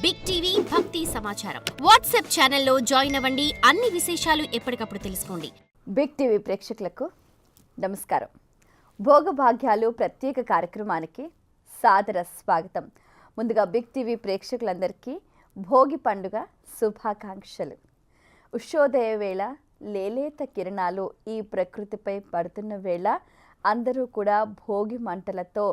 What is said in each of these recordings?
Big TV భక్తి సమాచారం WhatsApp ఛానల్లో జాయిన్ అవ్వండి. అన్ని విశేషాలు ఎప్పటికప్పుడు తెలుసుకోండి. బిగ్ టీవీ ప్రేక్షకులకు నమస్కారం. భోగభాగ్యాలు ప్రత్యేక కార్యక్రమానికి సాదర స్వాగతం. ముందుగా బిగ్ టీవీ ప్రేక్షకులందరికీ భోగి పండుగ శుభాకాంక్షలు. ఉషోదయ వేళ లేలేత కిరణాలు ఈ ప్రకృతిపై పడుతున్న వేళ అందరూ కూడా భోగి మంటలతో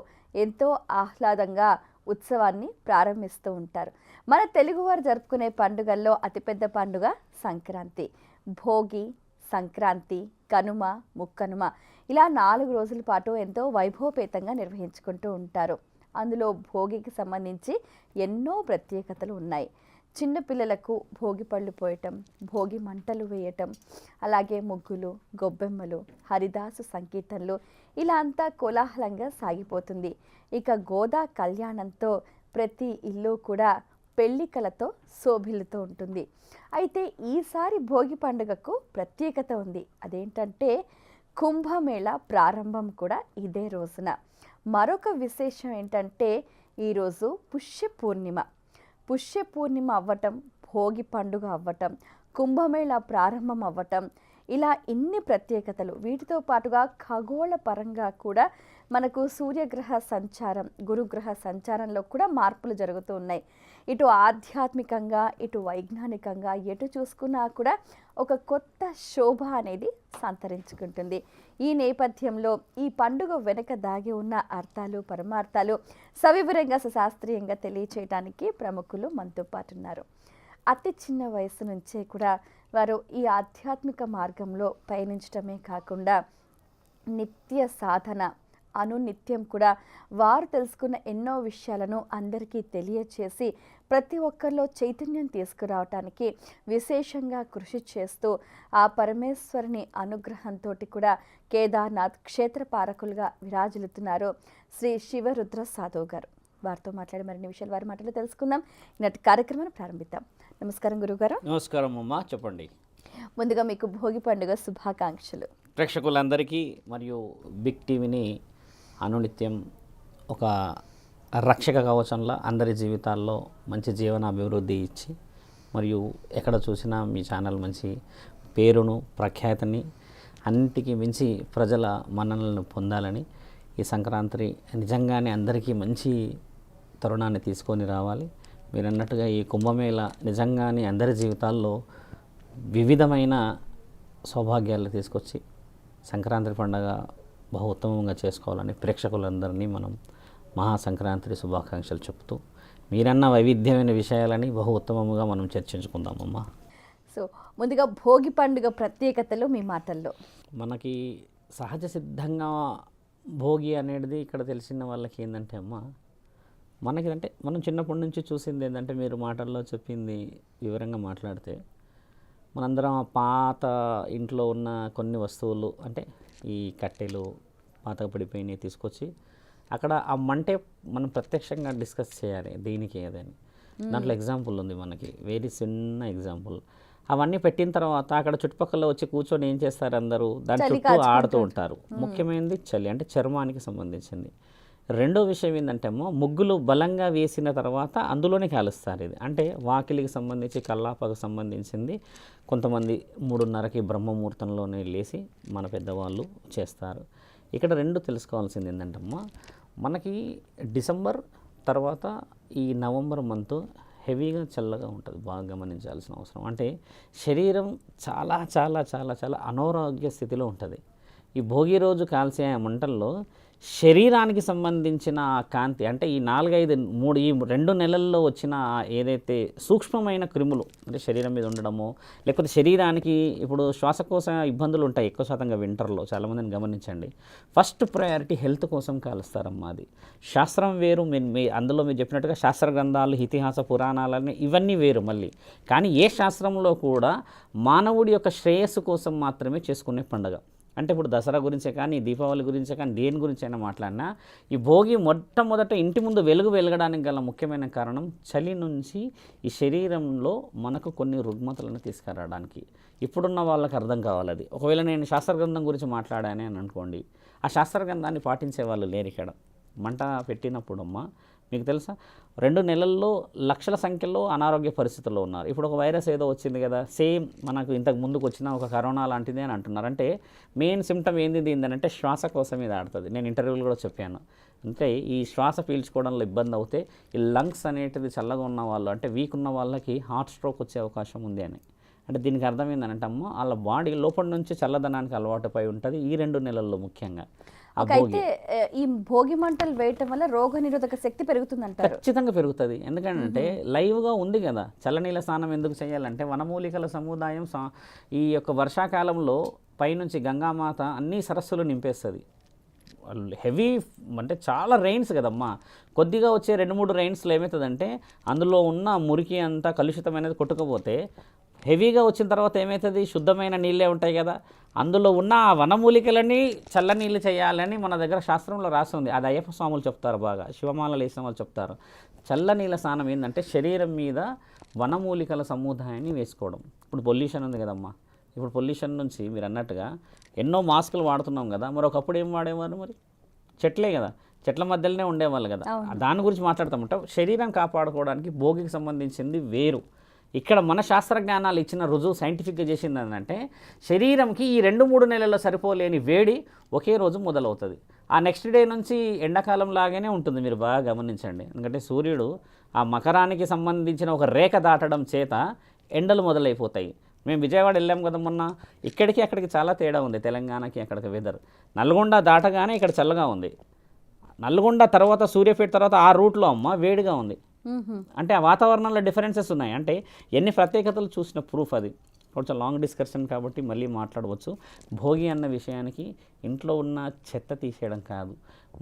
ఎంతో ఆహ్లాదంగా ఉత్సవాన్ని ప్రారంభిస్తూ ఉంటారు. మన తెలుగువారు జరుపుకునే పండుగల్లో అతిపెద్ద పండుగ సంక్రాంతి. భోగి, సంక్రాంతి, కనుమ, ముక్కనుమ ఇలా 4 రోజుల పాటు ఎంతో వైభవపేతంగా నిర్వహించుకుంటూ ఉంటారు. అందులో భోగికి సంబంధించి ఎన్నో ప్రత్యేకతలు ఉన్నాయి. చిన్నపిల్లలకు భోగి పళ్ళు పోయటం, భోగి మంటలు వేయటం, అలాగే ముగ్గులు, గొబ్బెమ్మలు, హరిదాసు సంకీర్తనలు ఇలా అంతా కోలాహలంగా సాగిపోతుంది. ఇక గోదా కళ్యాణంతో ప్రతి ఇల్లు కూడా పెళ్లికలతో శోభిల్లుతూ ఉంటుంది. అయితే ఈసారి భోగి పండుగకు ప్రత్యేకత ఉంది. అదేంటంటే కుంభమేళ ప్రారంభం కూడా ఇదే రోజున. మరొక విశేషం ఏంటంటే ఈరోజు పుష్య పూర్ణిమ అవ్వటం, భోగి పండుగ అవ్వటం, కుంభమేళ ప్రారంభం అవ్వటం ఇలా ఇన్ని ప్రత్యేకతలు. వీటితో పాటుగా ఖగోళ పరంగా కూడా మనకు సూర్యగ్రహ సంచారం, గురుగ్రహ సంచారంలో కూడా మార్పులు జరుగుతూ ఉన్నాయి. ఇటు ఆధ్యాత్మికంగా, ఇటు వైజ్ఞానికంగా ఎటు చూసుకున్నా కూడా ఒక కొత్త శోభ అనేది సంతరించుకుంటుంది. ఈ నేపథ్యంలో ఈ పండుగ వెనుక దాగి ఉన్న అర్థాలు, పరమార్థాలు సవివరంగా శాస్త్రీయంగా తెలియచేయడానికి ప్రముఖులు మనతో పాటు ఉన్నారు. అతి చిన్న వయసు నుంచే కూడా వారు ఈ ఆధ్యాత్మిక మార్గంలో పయనించడమే కాకుండా నిత్య సాధన అనునిత్యం కూడా వారు తెలుసుకున్న ఎన్నో విషయాలను అందరికీ తెలియచేసి ప్రతి ఒక్కరిలో చైతన్యం తీసుకురావటానికి విశేషంగా కృషి చేస్తూ ఆ పరమేశ్వరుని అనుగ్రహంతో కూడా కేదార్నాథ్ క్షేత్రపాలకులుగా విరాజిల్లుతున్నారు శ్రీ శివరుద్ర సాధవ్ గారు. వారితో మాట్లాడి మరిన్ని విషయాలు వారి మాటలు తెలుసుకుందాం. ఈనాటి కార్యక్రమాన్ని ప్రారంభిద్దాం. నమస్కారం గురుగారు. నమస్కారం అమ్మా, చెప్పండి. ముందుగా మీకు భోగి పండుగ శుభాకాంక్షలు. ప్రేక్షకులందరికీ మరియు బిగ్ టీవీని అనునిత్యం ఒక రక్షక కవచంలా అందరి జీవితాల్లో మంచి జీవన అభివృద్ధి ఇచ్చి మరియు ఎక్కడ చూసినా మీ ఛానల్ మంచి పేరును, ప్రఖ్యాతిని అన్నిటికీ మించి ప్రజల మన్ననలను పొందాలని ఈ సంక్రాంతి నిజంగానే అందరికీ మంచి తరుణాన్ని తీసుకొని రావాలి. మీరు అన్నట్టుగా ఈ కుంభమేళ నిజంగానే అందరి జీవితాల్లో వివిధమైన సౌభాగ్యాలు తీసుకొచ్చి సంక్రాంతి పండుగ బహు ఉత్తమంగా చేసుకోవాలని ప్రేక్షకులందరినీ మనం మహాసంక్రాంతి శుభాకాంక్షలు చెప్తూ మీరన్న వైవిధ్యమైన విషయాలని బహు ఉత్తమముగా మనం చర్చించుకుందామమ్మా. సో ముందుగా భోగి పండుగ ప్రత్యేకతలు మీ మాటల్లో. మనకి సహజ సిద్ధంగా భోగి అనేది ఇక్కడ తెలిసిన వాళ్ళకి ఏంటంటే అమ్మ, మనకి అంటే మనం చిన్నప్పటి నుంచి చూసింది ఏంటంటే మీరు మాటల్లో చెప్పింది వివరంగా మాట్లాడితే మనందరం ఆ పాత ఇంట్లో ఉన్న కొన్ని వస్తువులు అంటే ఈ కట్టెలు పాతగా పడిపోయినవి తీసుకొచ్చి అక్కడ ఆ మంటే మనం ప్రత్యక్షంగా డిస్కస్ చేయాలి దీనికి ఏదని. దాంట్లో ఎగ్జాంపుల్ ఉంది మనకి, వెరీ చిన్న ఎగ్జాంపుల్. అవన్నీ పెట్టిన తర్వాత అక్కడ చుట్టుపక్కల వచ్చి కూర్చొని ఏం చేస్తారు, అందరూ దాని చుట్టూ ఆడుతూ ఉంటారు. ముఖ్యమైనది చలి అంటే చర్మానికి సంబంధించింది. రెండో విషయం ఏంటంటే ముగ్గులు బలంగా వేసిన తర్వాత అందులోనే కాలుస్తారు. ఇది అంటే వాకిలికి సంబంధించి కల్లాపకు సంబంధించింది. కొంతమంది 3:30కి బ్రహ్మముహూర్తంలోనే లేచి మన పెద్దవాళ్ళు చేస్తారు. ఇక్కడ రెండు తెలుసుకోవాల్సింది ఏంటంటే మనకి డిసెంబర్ తర్వాత ఈ నవంబర్ మంత్ హెవీగా చల్లగా ఉంటుంది, బాగా గమనించాల్సిన అవసరం. అంటే శరీరం చాలా చాలా చాలా చాలా అనారోగ్య స్థితిలో ఉంటుంది. ఈ భోగి రోజు కాల్చే మంటల్లో శరీరానికి సంబంధించిన కాంతి అంటే ఈ 2 నెలల్లో వచ్చిన ఏదైతే సూక్ష్మమైన క్రిములు అంటే శరీరం మీద ఉండడమో లేకపోతే శరీరానికి ఇప్పుడు శ్వాసకోశ ఇబ్బందులు ఉంటాయి ఎక్కువ శాతంగా వింటర్లో. చాలామందిని గమనించండి. ఫస్ట్ ప్రయారిటీ హెల్త్ కోసం కాలుస్తారమ్మా. అది శాస్త్రం వేరు, అందులో మీరు చెప్పినట్టుగా శాస్త్ర గ్రంథాలు, ఇతిహాస పురాణాలని ఇవన్నీ వేరు మళ్ళీ. కానీ ఏ శాస్త్రంలో కూడా మానవుడి యొక్క శ్రేయస్సు కోసం మాత్రమే చేసుకునే పండుగ. అంటే ఇప్పుడు దసరా గురించే కానీ, దీపావళి గురించే కానీ, దేని గురించి అయినా మాట్లాడినా ఈ భోగి మొట్టమొదట ఇంటి ముందు వెలుగు వెలగడానికి గల ముఖ్యమైన కారణం చలి నుంచి ఈ శరీరంలో మనకు కొన్ని రుగ్మతలను తీసుకురావడానికి. ఇప్పుడున్న వాళ్ళకి అర్థం కావాలి అది. ఒకవేళ నేను శాస్త్రగ్రంథం గురించి మాట్లాడానే అని అనుకోండి, ఆ శాస్త్రగ్రంథాన్ని పాటించే వాళ్ళు లేరు ఇక్కడ. మంట పెట్టినప్పుడమ్మా మీకు తెలుసా 2 నెలల్లో లక్షల సంఖ్యలో అనారోగ్య పరిస్థితుల్లో ఉన్నారు. ఇప్పుడు ఒక వైరస్ ఏదో వచ్చింది కదా, సేమ్ మనకు ఇంతకు ముందుకు వచ్చిన ఒక కరోనా లాంటిది అని అంటున్నారు. అంటే మెయిన్ సిమ్టమ్ ఏంటంటే శ్వాసకోశ మీద ఆడుతుంది. నేను ఇంటర్వ్యూలు కూడా చెప్పాను. అంటే ఈ శ్వాస పీల్చుకోవడంలో ఇబ్బంది అవుతే ఈ లంగ్స్ అనేటిది చల్లగా ఉన్న వాళ్ళు, అంటే వీక్ ఉన్న వాళ్ళకి హార్ట్ స్ట్రోక్ వచ్చే అవకాశం ఉంది అని. అంటే దీనికి అర్థం ఏంటంటే అమ్మ వాళ్ళ బాడీ లోపల నుంచి చల్లదనానికి అలవాటు పై ఉంటుంది ఈ 2 నెలల్లో ముఖ్యంగా. అయితే ఈ భోగి మంటలు వేయటం వల్ల రోగ నిరోధక శక్తి పెరుగుతుందంటారు. ఖచ్చితంగా పెరుగుతుంది. ఎందుకంటే లైవ్గా ఉంది కదా. చల్లనీళ్ళ స్నానం ఎందుకు చేయాలంటే వనమూలికల సముదాయం ఈ యొక్క వర్షాకాలంలో పైనుంచి గంగామాత అన్ని సరస్సులు నింపేస్తుంది. హెవీ అంటే చాలా రెయిన్స్ కదమ్మా. కొద్దిగా వచ్చే 2-3 రెయిన్స్లో ఏమవుతుందంటే అందులో ఉన్న మురికి అంతా కలుషితమైనది కొట్టుకపోతే హెవీగా వచ్చిన తర్వాత ఏమవుతుంది, శుద్ధమైన నీళ్ళే ఉంటాయి కదా. అందులో ఉన్న ఆ వనమూలికలని చల్లనీళ్ళు చేయాలని మన దగ్గర శాస్త్రంలో రాసి ఉంది. అది అయ్యప్ప స్వాములు చెప్తారు, బాగా శివమాలలు వేసిన వాళ్ళు చెప్తారు. చల్లనీళ్ళ స్నానం ఏంటంటే శరీరం మీద వనమూలికల సముదాయాన్ని వేసుకోవడం. ఇప్పుడు పొల్యూషన్ ఉంది కదమ్మా. ఇప్పుడు పొల్యూషన్ నుంచి మీరు అన్నట్టుగా ఎన్నో మాస్కులు వాడుతున్నాం కదా. మరి ఒకప్పుడు ఏం వాడేవారు, మరి చెట్లే కదా, చెట్ల మధ్యలోనే ఉండేవాళ్ళు కదా. దాని గురించి మాట్లాడతామంట. శరీరం కాపాడుకోవడానికి భోగికి సంబంధించింది వేరు. ఇక్కడ మన శాస్త్రజ్ఞానాలు ఇచ్చిన రుజువు సైంటిఫిక్గా చేసింది ఏంటంటే శరీరంకి ఈ 2-3 నెలల్లో సరిపోలేని వేడి ఒకే రోజు మొదలవుతుంది. ఆ నెక్స్ట్ డే నుంచి ఎండాకాలం లాగానే ఉంటుంది. మీరు బాగా గమనించండి. ఎందుకంటే సూర్యుడు ఆ మకరానికి సంబంధించిన ఒక రేఖ దాటడం చేత ఎండలు మొదలైపోతాయి. మేము విజయవాడ వెళ్ళాం కదా మొన్న. ఇక్కడికి అక్కడికి చాలా తేడా ఉంది, తెలంగాణకి అక్కడికి వెదర్. నల్గొండ దాటగానే ఇక్కడ చల్లగా ఉంది. నల్గొండ తర్వాత సూర్యాపేట తర్వాత ఆ రూట్లో అమ్మ వేడిగా ఉంది. అంటే ఆ వాతావరణంలో డిఫరెన్సెస్ ఉన్నాయి. అంటే ఎన్ని ప్రత్యేకతలు చూసిన ప్రూఫ్ అది. కొంచెం లాంగ్ డిస్కషన్ కాబట్టి మళ్ళీ మాట్లాడవచ్చు. భోగి అన్న విషయానికి ఇంట్లో ఉన్న చెత్త తీసేయడం కాదు,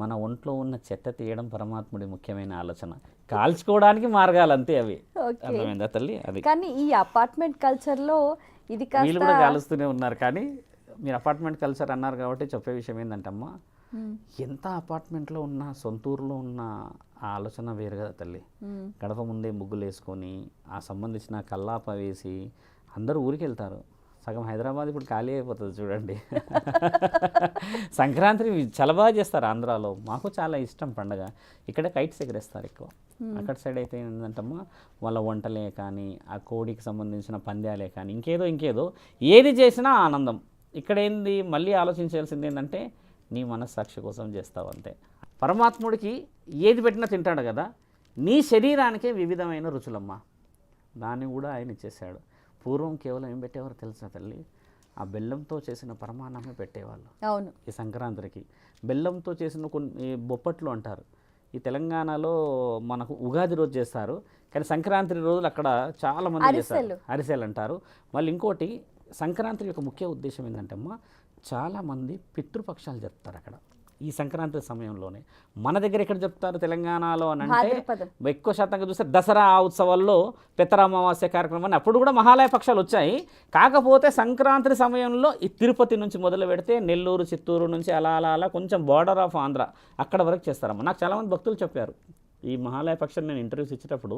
మన ఒంట్లో ఉన్న చెత్త తీయడం పరమాత్ముడి ముఖ్యమైన ఆలోచన. కాల్చుకోవడానికి మార్గాలు అంతే అవి. అర్థమైందా తల్లి? అది కానీ ఈ అపార్ట్మెంట్ కల్చర్లో ఇది వీళ్ళు కూడా కాలుస్తూనే ఉన్నారు. కానీ మీరు అపార్ట్మెంట్ కల్చర్ అన్నారు కాబట్టి చెప్పే విషయం ఏంటంటమ్మా, ఎంత అపార్ట్మెంట్లో ఉన్న సొంతూరులో ఉన్న ఆ ఆలోచన వేరు కదా తల్లి. గడప ముందే ముగ్గులు వేసుకొని ఆ సంబంధించిన కల్లాప వేసి అందరూ ఊరికి వెళ్తారు. సగం హైదరాబాద్ ఇప్పుడు ఖాళీ అయిపోతుంది చూడండి. సంక్రాంతి చాలా బాగా చేస్తారు ఆంధ్రాలో. మాకు చాలా ఇష్టం పండగ. ఇక్కడ కైట్స్ ఎగరేస్తారు ఎక్కువ. అక్కడ సైడ్ అయితే ఏంటంటమ్మా వాళ్ళ వంటలే కానీ ఆ కోడికి సంబంధించిన పందాలే కానీ ఇంకేదో ఏది చేసినా ఆనందం. ఇక్కడ ఏంది మళ్ళీ ఆలోచించాల్సింది ఏంటంటే నీ మనస్సాక్షి కోసం చేస్తావు అంతే. పరమాత్ముడికి ఏది పెట్టినా తింటాడు కదా. నీ శరీరానికే వివిధమైన రుచులమ్మా, దాన్ని కూడా ఆయన ఇచ్చేసాడు. పూర్వం కేవలం ఏం పెట్టేవారు తెలుసా తల్లి, ఆ బెల్లంతో చేసిన పరమాన్నమే పెట్టేవాళ్ళు. అవును. ఈ సంక్రాంతికి బెల్లంతో చేసిన కొన్ని బొప్పట్లు అంటారు. ఈ తెలంగాణలో మనకు ఉగాది రోజు చేస్తారు, కానీ సంక్రాంతి రోజులు అక్కడ చాలామంది చేస్తారు. అరిసెలు అంటారు. మళ్ళీ ఇంకోటి సంక్రాంతి యొక్క ముఖ్య ఉద్దేశం ఏంటంటే అమ్మా, చాలామంది పితృపక్షాలు చెప్తారు అక్కడ ఈ సంక్రాంతి సమయంలోనే. మన దగ్గర ఎక్కడ చెప్తారు తెలంగాణలో అని అంటే ఎక్కువ శాతంగా చూస్తే దసరా ఉత్సవాల్లో పెత్తర అమావాస్య కార్యక్రమాన్ని అప్పుడు కూడా మహాలయ పక్షాలు వచ్చాయి. కాకపోతే సంక్రాంతి సమయంలో ఈ తిరుపతి నుంచి మొదలు పెడితే నెల్లూరు, చిత్తూరు నుంచి అలా కొంచెం బార్డర్ ఆఫ్ ఆంధ్ర అక్కడ వరకు చేస్తారమ్మా. నాకు చాలామంది భక్తులు చెప్పారు ఈ మహాలయ పక్షాన్ని నేను ఇంటర్వ్యూస్ ఇచ్చేటప్పుడు,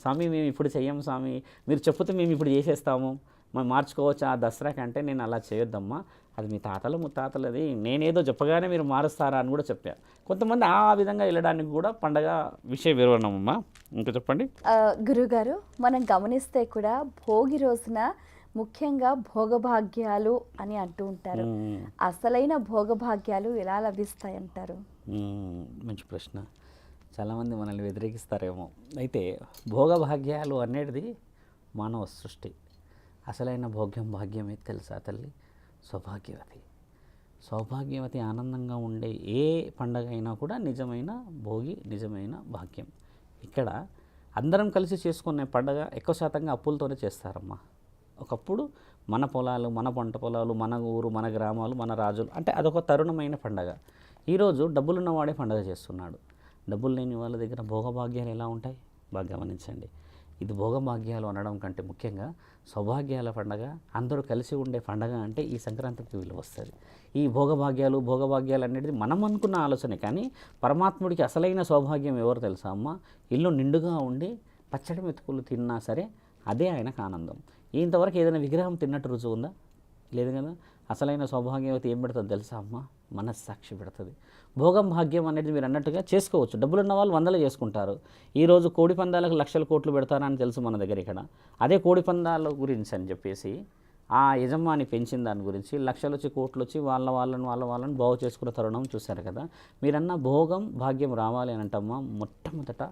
స్వామి మేము ఇప్పుడు చెయ్యం స్వామి, మీరు చెప్తే మేము ఇప్పుడు చేసేస్తాము, మేము మార్చుకోవచ్చు ఆ దసరాకి. అంటే నేను అలా చేయొద్దమ్మా, అది మీ తాతలు ముత్తాతలది, నేనేదో చెప్పగానే మీరు మారుస్తారా అని కూడా చెప్పారు. కొంతమంది ఆ విధంగా వెళ్ళడానికి కూడా పండగ విషయ వివరణమ్మా. ఇంకా చెప్పండి గురుగారు. మనం గమనిస్తే కూడా భోగి రోజున ముఖ్యంగా భోగభాగ్యాలు అని అంటూ ఉంటారు. అసలైన భోగభాగ్యాలు ఎలా లభిస్తాయి అంటారు? మంచి ప్రశ్న. చాలామంది మనల్ని వ్యతిరేకిస్తారేమో. అయితే భోగభాగ్యాలు అనేది మానవ సృష్టి. అసలైన భాగ్యమే తెలుసా తల్లి? సౌభాగ్యవతి ఆనందంగా ఉండే ఏ పండగ అయినా కూడా నిజమైన భోగి, నిజమైన భాగ్యం. ఇక్కడ అందరం కలిసి చేసుకునే పండగ ఎక్కువ శాతంగా అప్పులతోనే చేస్తారమ్మా. ఒకప్పుడు మన పొలాలు, మన పంట పొలాలు, మన ఊరు, మన గ్రామాలు, మన రాజులు, అంటే అదొక తరుణమైన పండగ. ఈరోజు డబ్బులున్నవాడే పండగ చేస్తున్నాడు. డబ్బులు లేని వాళ్ళ దగ్గర భోగభాగ్యాలు ఎలా ఉంటాయి బాగా గమనించండి. ఇది భోగభాగ్యాలు అనడం కంటే ముఖ్యంగా సౌభాగ్యాల పండగ, అందరూ కలిసి ఉండే పండగ అంటే ఈ సంక్రాంతికి విలువ వస్తుంది. ఈ భోగభాగ్యాలు అనేది మనం అనుకున్న ఆలోచనే, కానీ పరమాత్ముడికి అసలైన సౌభాగ్యం ఎవరు తెలుసా అమ్మ? ఇల్లు నిండుగా ఉండి పచ్చడి మెతుకులు తిన్నా సరే అదే ఆయనకు ఆనందం. ఇంతవరకు ఏదైనా విగ్రహం తిన్నట్టు రుజువు ఉందా? లేదు కదా. అసలైన సౌభాగ్యవతి ఏం పెడుతుంది తెలుసా అమ్మ? మనస్సాక్షి పెడుతుంది. భోగం భాగ్యం అనేది మీరు అన్నట్టుగా చేసుకోవచ్చు. డబ్బులు ఉన్న వాళ్ళు వందలు చేసుకుంటారు. ఈరోజు కోడి పందాలకు లక్షల కోట్లు పెడతారని తెలుసు మన దగ్గర. ఇక్కడ అదే కోడి పందాల గురించి అని చెప్పేసి ఆ యజమాని పెంచిన దాని గురించి లక్షలు వచ్చి కోట్లు వచ్చి వాళ్ళని బాగు చేసుకున్న తరుణం చూశారు కదా. మీరన్న భోగం భాగ్యం రావాలి అని అంటమ్మా, మొట్టమొదట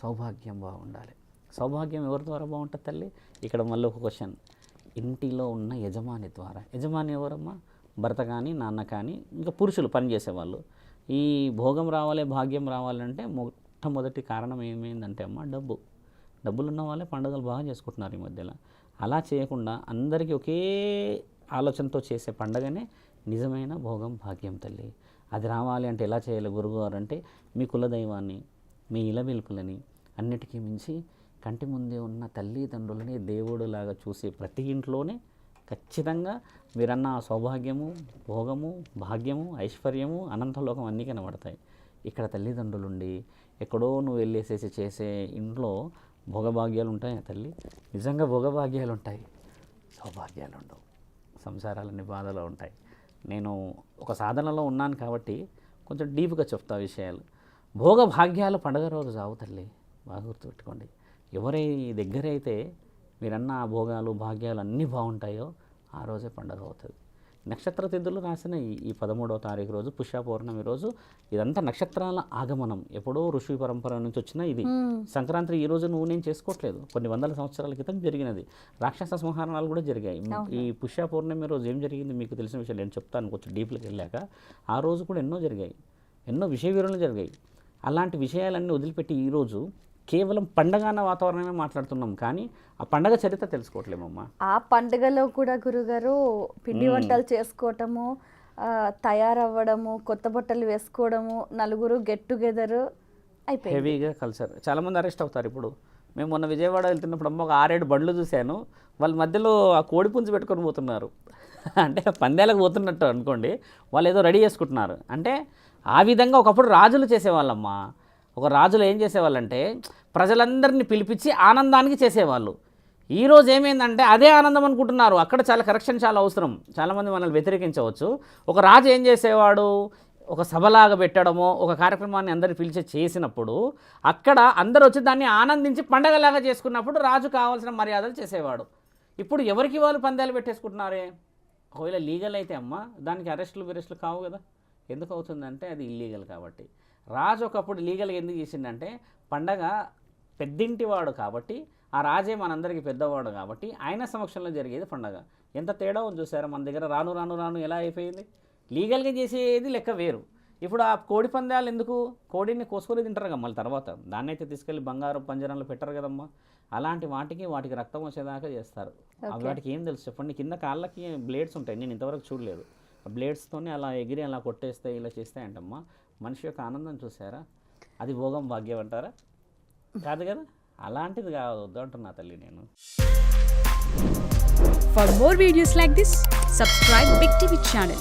సౌభాగ్యం బాగుండాలి. సౌభాగ్యం ఎవరి ద్వారా బాగుంటుంది తల్లి? ఇక్కడ మళ్ళీ ఒక క్వశ్చన్, ఇంటిలో ఉన్న యజమాని ద్వారా. యజమాని ఎవరమ్మా? భర్త కానీ నాన్న కానీ ఇంకా పురుషులు పనిచేసేవాళ్ళు. ఈ భోగం రావాలి భాగ్యం రావాలంటే మొట్టమొదటి కారణం ఏమైందంటే అమ్మ డబ్బులు ఉన్న వాళ్ళే పండుగలు బాగా చేసుకుంటున్నారు ఈ మధ్యలో. అలా చేయకుండా అందరికీ ఒకే ఆలోచనతో చేసే పండగనే నిజమైన భోగం భాగ్యం తల్లి. అది రావాలి అంటే ఎలా చేయాలి గురువుగారు అంటే, మీ కులదైవాన్ని, మీ ఇలవెల్పులని అన్నిటికీ మించి కంటి ముందే ఉన్న తల్లిదండ్రులని దేవుడులాగా చూసే ప్రతి ఇంట్లోనే ఖచ్చితంగా మీరన్న సౌభాగ్యము, భోగము, భాగ్యము, ఐశ్వర్యము, అనంతలోకం అన్నీ కనబడతాయి. ఇక్కడ తల్లిదండ్రులుండి ఎక్కడో నువ్వు వెళ్ళేసేసి చేసే ఇంట్లో భోగభాగ్యాలు ఉంటాయి తల్లి. నిజంగా భోగభాగ్యాలు ఉంటాయి, సౌభాగ్యాలు ఉండవు. సంసారాలన్నీ బాధలో ఉంటాయి. నేను ఒక సాధనలో ఉన్నాను కాబట్టి కొంచెం డీప్గా చెప్తా విషయాలు. భోగభాగ్యాలు పండుగ రోజు రావు తల్లి, బాగా గుర్తుపెట్టుకోండి. ఎవరి దగ్గర అయితే మీరన్న భోగాలు భాగ్యాలు అన్నీ బాగుంటాయో ఆ రోజే పండుగ అవుతుంది. నక్షత్ర తిథులు రాసిన ఈ 13వ తారీఖు రోజు పుష్య పౌర్ణమి రోజు ఇదంతా నక్షత్రాల ఆగమనం. ఎప్పుడో ఋషి పరంపర నుంచి వచ్చిన ఇది. సంక్రాంతి ఈ రోజు నువ్వు నేను చేసుకోవట్లేదు, కొన్ని వందల సంవత్సరాల క్రితం జరిగినది. రాక్షస సంహారాలు కూడా జరిగాయి. ఈ పుష్య పౌర్ణమి రోజు ఏం జరిగింది మీకు తెలిసిన విషయం నేను చెప్తాను కొంచెం డీప్లోకి వెళ్ళాక. ఆ రోజు కూడా ఎన్నో జరిగాయి, ఎన్నో విషయ వివరణలు జరిగాయి. అలాంటి విషయాలన్నీ వదిలిపెట్టి ఈరోజు కేవలం పండగ అన్న వాతావరణమే మాట్లాడుతున్నాం, కానీ ఆ పండగ చరిత్ర తెలుసుకోవట్లేమమ్మా. ఆ పండుగలో కూడా గురుగారు పిండి వంటలు చేసుకోవటము, తయారవ్వడము, కొత్త బట్టలు వేసుకోవడము, నలుగురు గెట్ టుగెదర్ అయిపోయింది. హెవీగా కల్చర్. చాలామంది అరెస్ట్ అవుతారు. ఇప్పుడు మేము మొన్న విజయవాడ వెళ్తున్నప్పుడు అమ్మ ఒక 6-7 బండ్లు చూశాను. వాళ్ళ మధ్యలో ఆ కోడి పుంజు పెట్టుకొని పోతున్నారు. అంటే పందేలకు పోతున్నట్టు అనుకోండి. వాళ్ళు ఏదో రెడీ చేసుకుంటున్నారు. అంటే ఆ విధంగా ఒకప్పుడు రాజులు చేసేవాళ్ళమ్మా. ఒక రాజులు ఏం చేసేవాళ్ళంటే ప్రజలందరినీ పిలిపించి ఆనందానికి చేసేవాళ్ళు. ఈరోజు ఏమైందంటే అదే ఆనందం అనుకుంటున్నారు. అక్కడ చాలా కరెక్షన్ చాలా అవసరం. చాలామంది మనల్ని వ్యతిరేకించవచ్చు. ఒక రాజు ఏం చేసేవాడు, ఒక సభలాగా పెట్టడమో ఒక కార్యక్రమాన్ని అందరిని పిలిచి చేసినప్పుడు అక్కడ అందరూ వచ్చి దాన్ని ఆనందించి పండగలాగా చేసుకున్నప్పుడు రాజు కావాల్సిన మర్యాదలు చేసేవాడు. ఇప్పుడు ఎవరికి వాళ్ళు పందాలు పెట్టేసుకుంటున్నారే. ఒకవేళ లీగల్ అయితే అమ్మ దానికి అరెస్టులు కావు కదా. ఎందుకు అవుతుందంటే అది ఇల్లీగల్ కాబట్టి. రాజు ఒకప్పుడు లీగల్గా ఎందుకు చేసిందంటే పండగ పెద్దింటివాడు కాబట్టి, ఆ రాజే మనందరికీ పెద్దవాడు కాబట్టి ఆయన సమక్షంలో జరిగేది పండగ. ఎంత తేడా ఉంది చూసారా మన దగ్గర. రాను రాను రాను ఎలా అయిపోయింది. లీగల్గా చేసేది లెక్క వేరు. ఇప్పుడు ఆ కోడి పందాలు ఎందుకు? కోడిని కోసుకొని తింటారు కదా మళ్ళీ తర్వాత. దాన్ని అయితే తీసుకెళ్ళి బంగారం పంజరంలో పెట్టరు కదమ్మా. అలాంటి వాటికి రక్తం వచ్చేదాకా చేస్తారు. వాటికి ఏం తెలుసు చెప్పండి. కింద కాళ్ళకి బ్లేడ్స్ ఉంటాయి, నేను ఇంతవరకు చూడలేదు. ఆ బ్లేడ్స్తోనే అలా ఎగిరి అలా కొట్టేస్తే ఇలా చేస్తాయంటమ్మా. మనిషి యొక్క ఆనందం చూసారా, అది భోగం భాగ్యం అంటారా? కాదు కదా. అలాంటిది కావద్దు అంటున్నా తల్లి నేను. For more videos like this, subscribe Big TV channel.